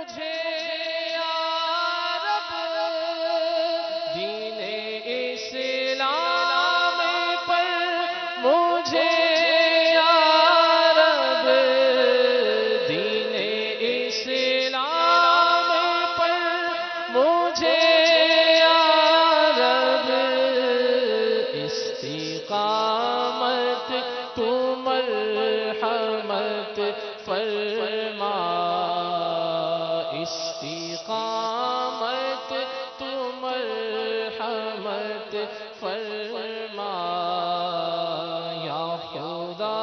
مجھے یا رب دین اسلام پر مجھے یا رب دین اسلام پر مجھے یا رب استقامت تو مرحمت فرما استقامت تو مرحمت فرما یا خدا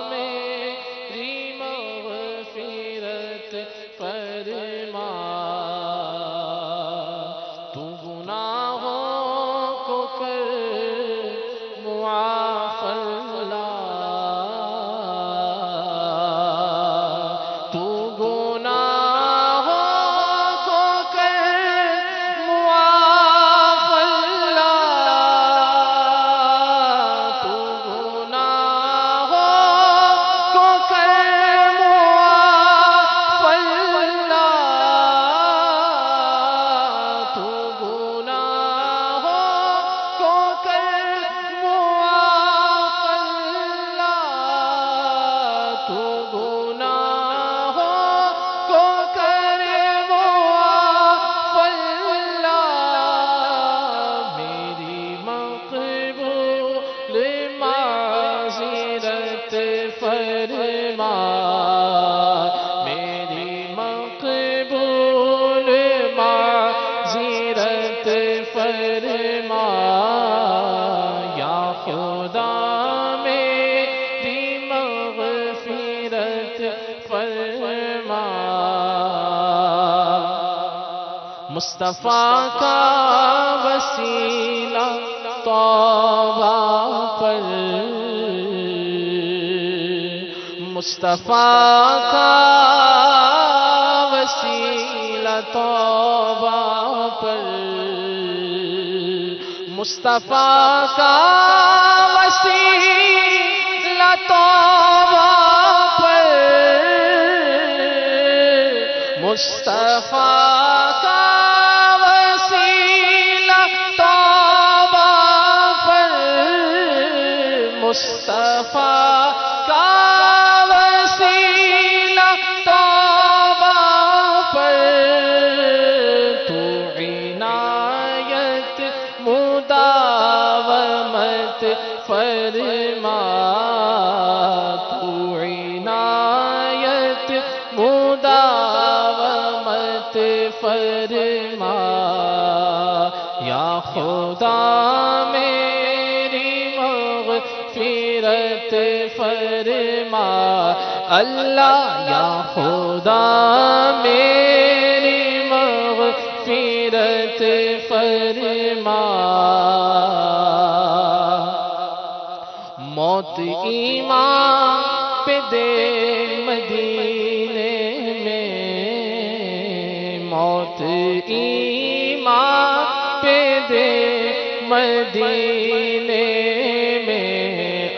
میری مغفرت فرما تو گناہوں کو کر معاف اللہ تو گناہوں کو کر معاف اللہ تو گناہوں کو کر معاف اللہ تو گناہوں کو کر معاف اللہ تو گناہوں کو کر معاف اللہ میری مقبول معذرت فرما میری مقبول معذرت فرما یا خدا میری مغفرت فرما مصطفیٰ کا وسیلہ توبہ پر مصطفیٰ کا وسیلہ توبہ پر مصطفیٰ کا وسیلہ توبہ پر مصطفیٰ کا وسیلہ توبہ پر مصطفیٰ کا وسیلہ توبہ پر تو عنایت مداومت فرما تو عنایت مداومت فرما یا خدا میری مغفرت فرما اللہ یا خدا میری مغفرت فرما موت ایمان پہ دے مدینے میں موت ایمان پہ دے مدینے میں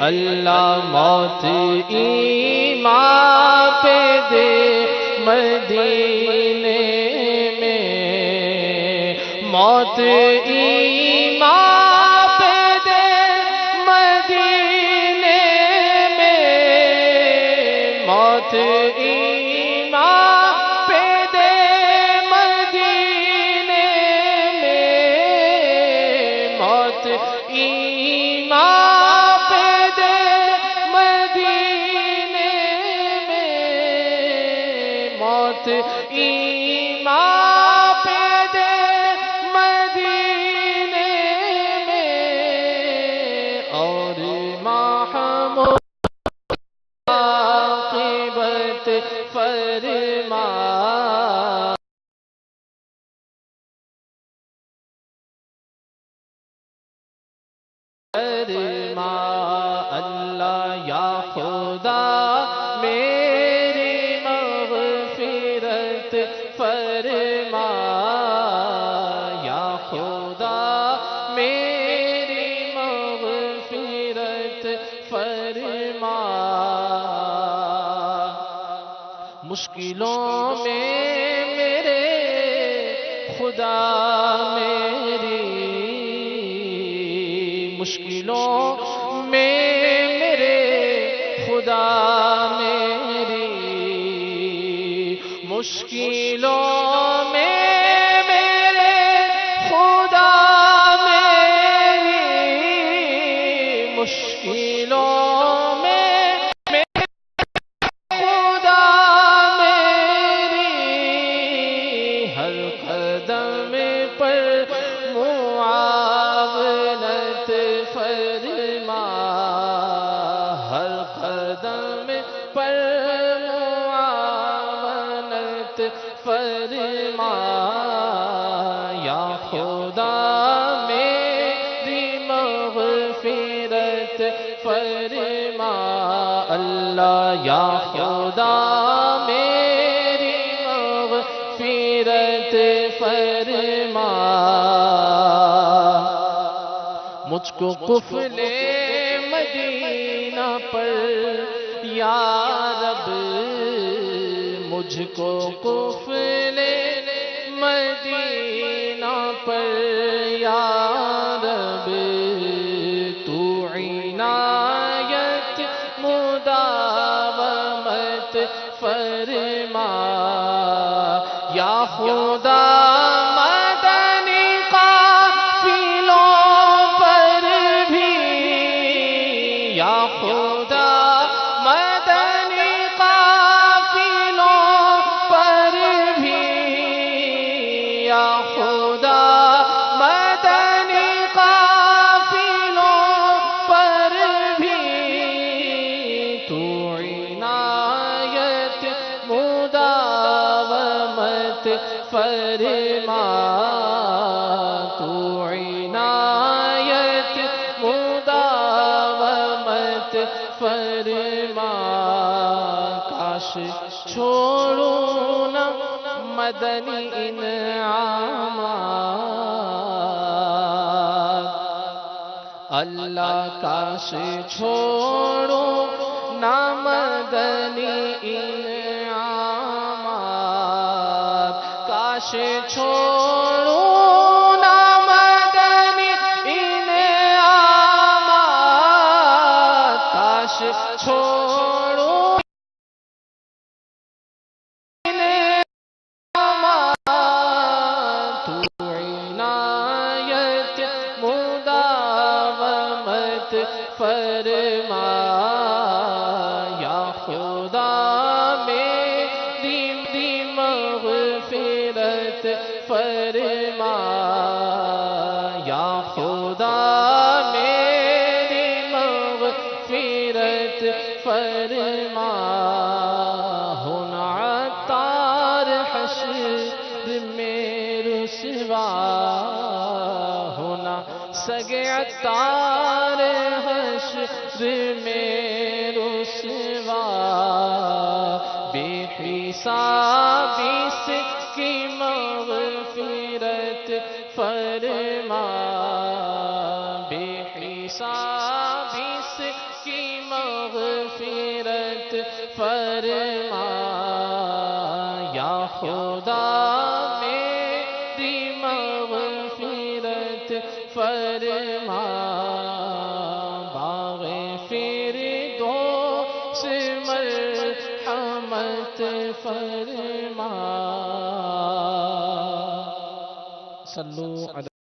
اللہ موت ایمان پہ دے مدینے میں موت ایمان پہ دے مدینے میں موت ایمان پہ دے مدینے میں موت ایمان پہ دے مدینے میں موت ایمان پہ دے مدینے میں اور محمود عاقبت فرما اللہ یا خدا میری مغفرت فرما یا خدا میری مغفرت فرما مشکلوں میں خدا میری مشکلوں میں میرے خدا میری مشکلوں میں میرے خدا میری مشکلوں قدم پر معاونت فرما ہر قدم پر معاونت فرما یا خدا میری مغفرت فرما اللہ یا خدا میری مغفرت فرما مجھ کو قفل مدینہ پر یا رب مجھ کو قفل مدینہ پر یا رب تو عنایت مداومت فرما یا خدا مدنی قافلوں پر بھی یا خدا مدنی قافلوں پر بھی یا خدا مدنی قافلوں پر بھی تو عنایت مداومت فرما تو عنایت مداومت فرما کاش چھوڑوں نہ مدنی انعامات اللہ کاش چھوڑوں نہ مدنی انعامات کاش چھوڑوں نہ مدنی انعامات کاش چھوڑوں انعامات تو عنایت مداومت فرما یا خدا میری مغفرت فرما یا خدا میری مغفرت فرما ہونا عطار حشر میں رسوا ہونا سگے عطار حشر میں رسوا بے حساب اس کی مغفرت فرما بے حساب اس کی مغفرت فرما یا خدا میری مغفرت فرما باغ فردوس مرحمت فرما صلو علی